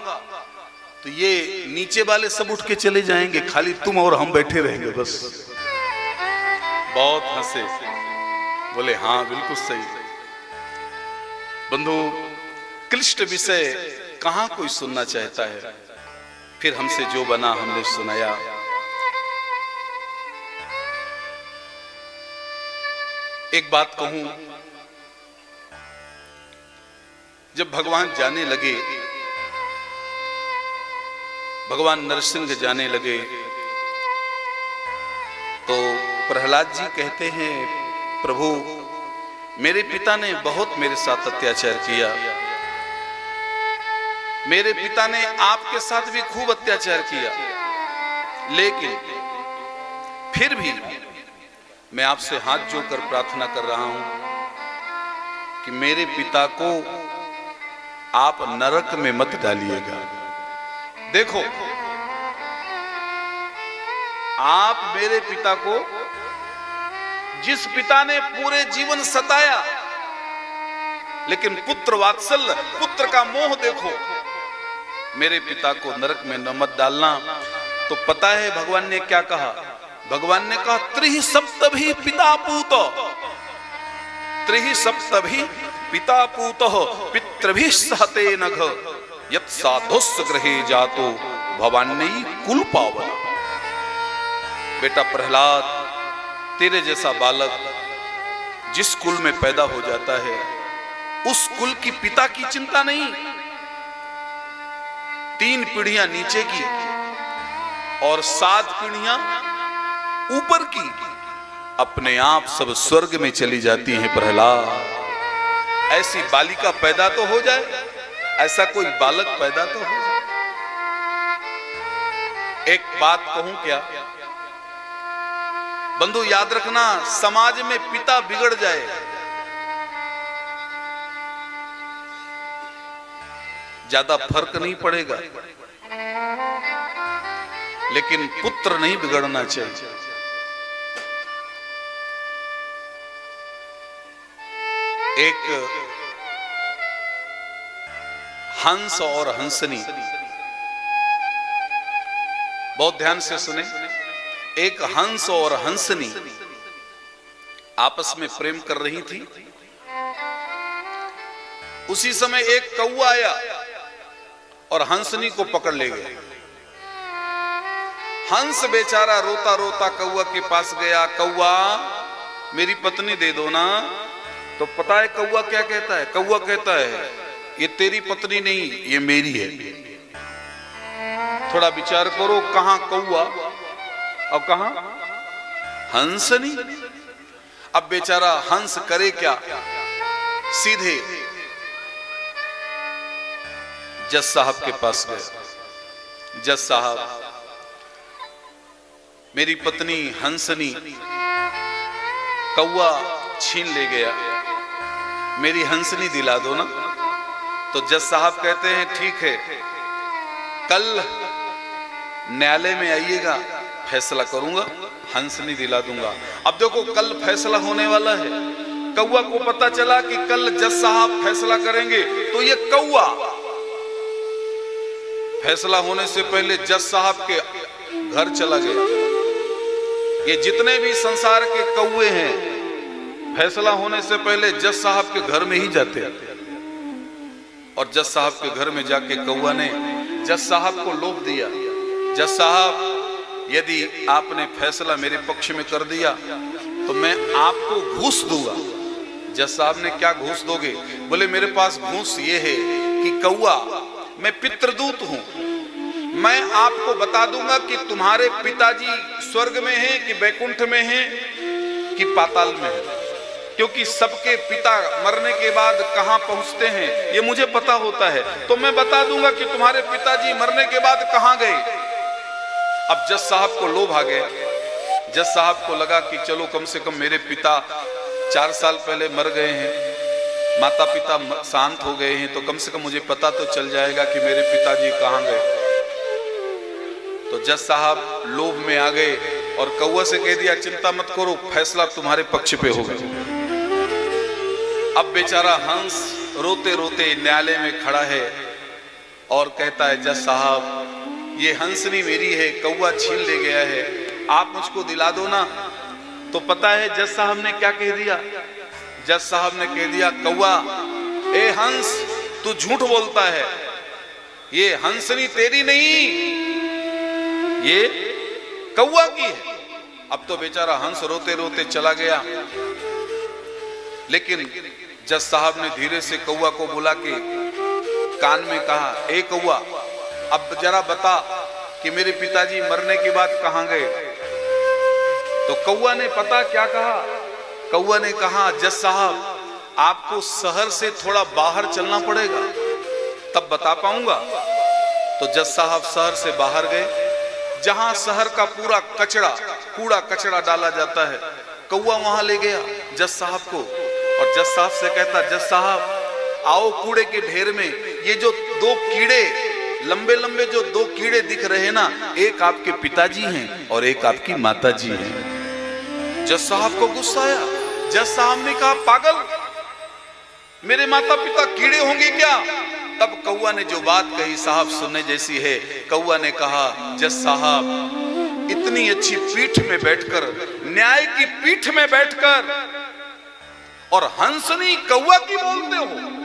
तो ये नीचे वाले सब उठ के चले जाएंगे, खाली तुम और हम बैठे रहेंगे बस। बहुत हंसे, बोले हाँ बिल्कुल सही। बंधु, क्लिष्ट विषय कहां कोई सुनना चाहता है। फिर हमसे जो बना हमने सुनाया। एक बात कहूं, जब भगवान जाने लगे, भगवान नरसिंह जाने लगे, तो प्रहलाद जी कहते हैं, प्रभु मेरे पिता ने बहुत मेरे साथ अत्याचार किया, मेरे पिता ने आपके साथ भी खूब अत्याचार किया, लेकिन फिर भी मैं आपसे हाथ जोड़कर प्रार्थना कर रहा हूं कि मेरे पिता को आप नरक में मत डालिएगा। देखो, आप मेरे पिता को, जिस पिता ने पूरे जीवन सताया, लेकिन पुत्र वात्सल्य, पुत्र का मोह देखो, मेरे पिता को नरक में न मत डालना। तो पता है भगवान ने क्या कहा? भगवान ने कहा त्रिहि सप्तभि पिता पूत, त्रिहि सप्तभि पिता पूत पितृभिः सहते नघ यत् साधुस् गृहे जातो भवान्यई कुल पावन। बेटा प्रहलाद, तेरे जैसा बालक जिस कुल में पैदा हो जाता है, उस कुल की पिता की चिंता नहीं, 3 पीढ़ियां नीचे की और 7 पीढ़ियां ऊपर की अपने आप सब स्वर्ग में चली जाती हैं। प्रहलाद, ऐसी बालिका पैदा तो हो जाए, ऐसा कोई बालक पैदा तो हो जाए। एक बात कहूं क्या बंधु, याद रखना, समाज में पिता बिगड़ जाए, ज्यादा फर्क नहीं पड़ेगा, लेकिन पुत्र नहीं बिगड़ना चाहिए। एक हंस और हंसनी, बहुत ध्यान से सुने, एक हंस और हंसनी आपस में प्रेम कर रही थी। उसी समय एक कौवा आया और हंसनी को पकड़ ले गया। हंस बेचारा रोता रोता कौवा के पास गया, कौवा मेरी पत्नी दे दो ना। तो पता है कौवा क्या कहता है? कौवा कहता है ये तेरी पत्नी नहीं, ये मेरी है। थोड़ा विचार करो, कहां कौवा और कहां हंसनी। अब बेचारा हंस करे क्या? सीधे जज साहब के पास गए। जज साहब, मेरी पत्नी हंसनी कौवा छीन ले गया, मेरी हंसनी दिला दो ना। तो जज साहब कहते हैं ठीक है, कल न्यायालय में आइएगा, फैसला करूंगा, हंसनी दिला दूंगा। अब देखो, कल फैसला होने वाला है। कौवा को पता चला कि कल जज साहब फैसला करेंगे, तो ये कौवा फैसला होने से पहले जज साहब के घर चला गया। ये जितने भी संसार के कौवे हैं, फैसला होने से पहले जज साहब के घर में ही जाते हैं। और जज साहब के घर में जाके कौवा ने जज साहब को लोभ दिया, जज साहब यदि आपने फैसला मेरे पक्ष में कर दिया तो मैं आपको घूस दूंगा। जज साहब ने क्या घूस दोगे? बोले मेरे पास घूस ये है कि कौवा, मैं पितृदूत हूं, मैं आपको बता दूंगा कि तुम्हारे पिताजी स्वर्ग में हैं कि वैकुंठ में हैं कि पाताल में हैं, क्योंकि सबके पिता मरने के बाद कहां पहुंचते हैं ये मुझे पता होता है। तो मैं बता दूंगा कि तुम्हारे पिताजी मरने के बाद कहां गए। अब जज साहब को लोभ आ गया। जज साहब को लगा कि चलो कम से कम मेरे पिता 4 साल पहले मर गए हैं, माता पिता शांत हो गए हैं, तो कम से कम मुझे पता तो चल जाएगा कि मेरे पिताजी कहां गए। तो जज साहब लोभ में आ गए और कौवा से कह दिया चिंता मत करो, फैसला तुम्हारे पक्ष पे होगा। अब बेचारा हंस रोते रोते न्यायालय में खड़ा है और कहता है जज साहब ये हंसनी मेरी है, कौवा छीन ले गया है, आप मुझको दिला दो ना। तो पता है जज साहब ने क्या कह दिया? जज साहब ने कह दिया कौवा, ए हंस तू झूठ बोलता है, ये हंसनी तेरी नहीं, ये कौवा की है। अब तो बेचारा हंस रोते रोते चला गया। लेकिन जज साहब ने धीरे से कौवा को बुला के कान में कहा, ए कौवा अब जरा बता कि मेरे पिताजी मरने के बाद कहां गए। तो कौवा ने पता क्या कहा? कौवा ने कहा जज साहब आपको शहर से थोड़ा बाहर चलना पड़ेगा, तब बता पाऊंगा। तो जज साहब शहर से बाहर गए, जहां शहर का पूरा कचरा, कूड़ा कचरा डाला जाता है, कौआ वहां ले गया जज साहब को, और जज साहब से कहता, जज साहब आओ कूड़े के ढेर में ये जो दो कीड़े लंबे लंबे जो दो कीड़े दिख रहे हैं ना, एक आपके पिताजी हैं और एक आपकी माताजी हैं। जज साहब को गुस्सा आया। जज साहब ने कहा, पागल, मेरे माता पिता कीड़े होंगे क्या? तब कौआ ने जो बात कही साहब सुनने जैसी है। कौआ ने कहा, जज साहब इतनी अच्छी पीठ में बैठकर, न्याय की पीठ में बैठकर, और हंसनी कौआ की बोलते हो?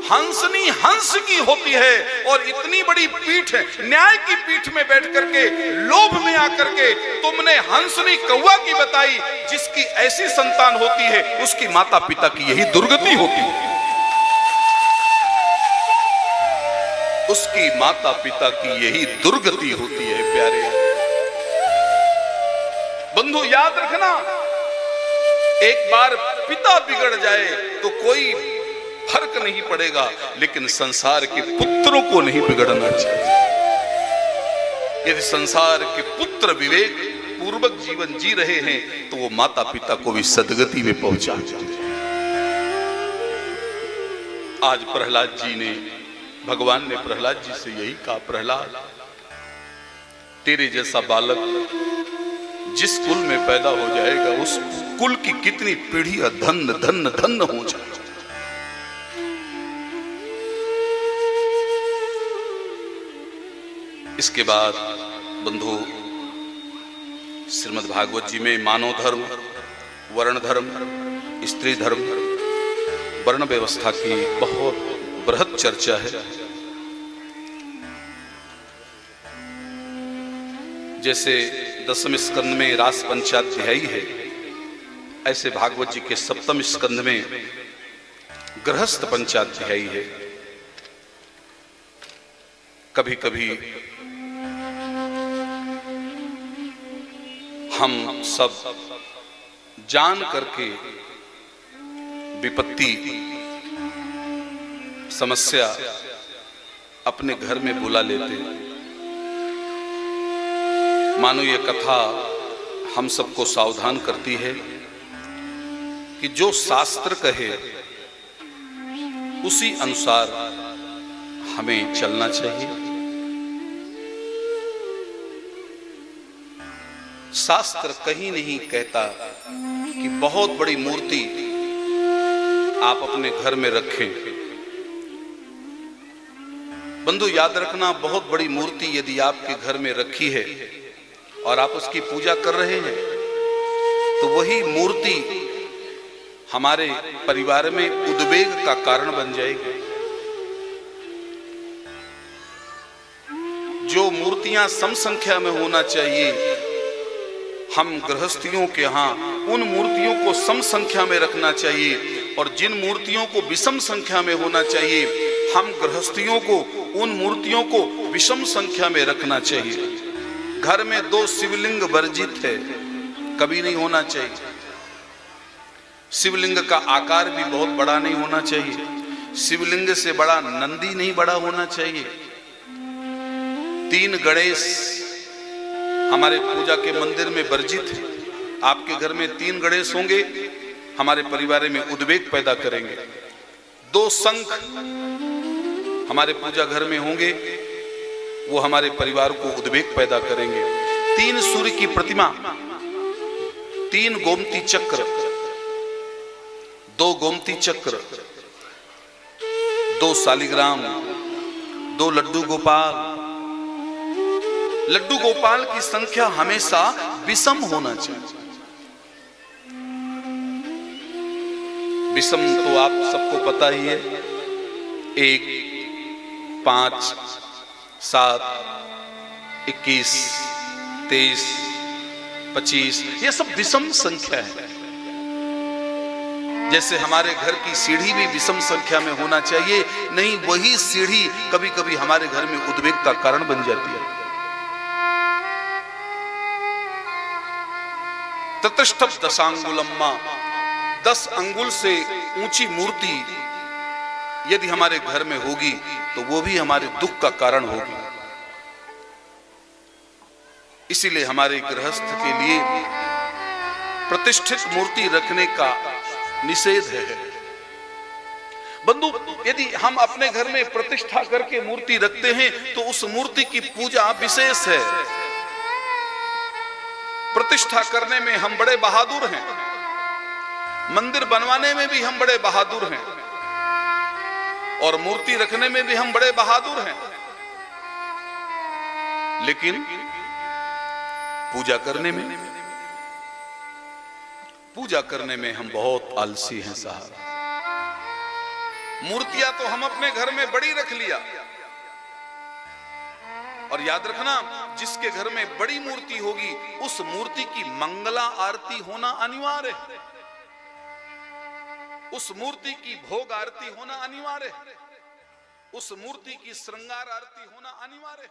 हंसनी हंस की होती है, और इतनी बड़ी पीठ, न्याय की पीठ में बैठ करके, लोभ में आकर के तुमने हंसनी कौआ की बताई। जिसकी ऐसी संतान होती है उसकी माता पिता की यही दुर्गति होती है, उसकी माता पिता की यही दुर्गति होती है। प्यारे बंधु याद रखना, एक बार पिता बिगड़ जाए तो कोई फर्क नहीं पड़ेगा, लेकिन संसार के पुत्रों को नहीं बिगड़ना चाहिए। यदि संसार के पुत्र विवेक पूर्वक जीवन जी रहे हैं तो वो माता पिता को भी सदगति में पहुंचा जाए। आज प्रहलाद जी ने, भगवान ने प्रहलाद जी से यही कहा, प्रहलाद तेरे जैसा बालक जिस कुल में पैदा हो जाएगा उस कुल की कितनी पीढ़ियां धन्य धन्य धन्य हो जाए। इसके बाद बंधु श्रीमद् भागवत जी में मानव धर्म, वर्ण धर्म, स्त्री धर्म, वर्ण व्यवस्था की बहुत बृहद चर्चा है। जैसे दसम स्कंद में रास पंचाध्यायी है, ऐसे भागवत जी के सप्तम स्कंद में गृहस्थ पंचाध्यायी है। कभी कभी हम सब जान करके विपत्ति, समस्या अपने घर में बुला लेते हैं। मानो ये कथा हम सबको सावधान करती है कि जो शास्त्र कहे उसी अनुसार हमें चलना चाहिए। शास्त्र कहीं नहीं कहता कि बहुत बड़ी मूर्ति आप अपने घर में रखें। बंधु याद रखना, बहुत बड़ी मूर्ति यदि आपके घर में रखी है और आप उसकी पूजा कर रहे हैं तो वही मूर्ति हमारे परिवार में उद्वेग का कारण बन जाएगी। जो मूर्तियां सम संख्या में होना चाहिए, हम गृहस्थियों के यहाँ उन मूर्तियों को सम संख्या में रखना चाहिए, और जिन मूर्तियों को विषम संख्या में होना चाहिए, हम गृहस्थियों को उन मूर्तियों को विषम संख्या में रखना चाहिए। घर में 2 शिवलिंग वर्जित है, कभी नहीं होना चाहिए। शिवलिंग का आकार भी बहुत बड़ा नहीं होना चाहिए। शिवलिंग से बड़ा नंदी नहीं बड़ा होना चाहिए। 3 गणेश हमारे पूजा के मंदिर में वर्जित है। आपके घर में 3 गणेश होंगे, हमारे परिवार में उद्वेग पैदा करेंगे। 2 शंख हमारे पूजा घर में होंगे, वो हमारे परिवार को उद्वेग पैदा करेंगे। 3 सूर्य की प्रतिमा, 3 गोमती चक्र, 2 गोमती चक्र, 2 शालिग्राम, 2 लड्डू गोपाल। लड्डू गोपाल की संख्या हमेशा विषम होना चाहिए। विषम तो आप सबको पता ही है, 1, 5, 7, 21, 23, 25, ये सब विषम संख्या है। जैसे हमारे घर की सीढ़ी भी विषम संख्या में होना चाहिए, नहीं वही सीढ़ी कभी कभी हमारे घर में उद्वेग का कारण बन जाती है। ततष्ठप दशांगुलम्मा, 10 अंगुल से ऊंची मूर्ति यदि हमारे घर में होगी तो वो भी हमारे दुख का कारण होगी। इसीलिए हमारे गृहस्थ के लिए प्रतिष्ठित मूर्ति रखने का निषेध है। बंधु, यदि हम अपने घर में प्रतिष्ठा करके मूर्ति रखते हैं तो उस मूर्ति की पूजा विशेष है। प्रतिष्ठा करने में हम बड़े बहादुर हैं, मंदिर बनवाने में भी हम बड़े बहादुर हैं, और मूर्ति रखने में भी हम बड़े बहादुर हैं, लेकिन पूजा करने में हम बहुत आलसी हैं साहब। मूर्तियां तो हम अपने घर में बड़ी रख लिया, और याद रखना, जिसके घर में बड़ी मूर्ति होगी उस मूर्ति की मंगला आरती होना अनिवार्य है, उस मूर्ति की भोग आरती होना अनिवार्य है, उस मूर्ति की श्रृंगार आरती होना अनिवार्य है।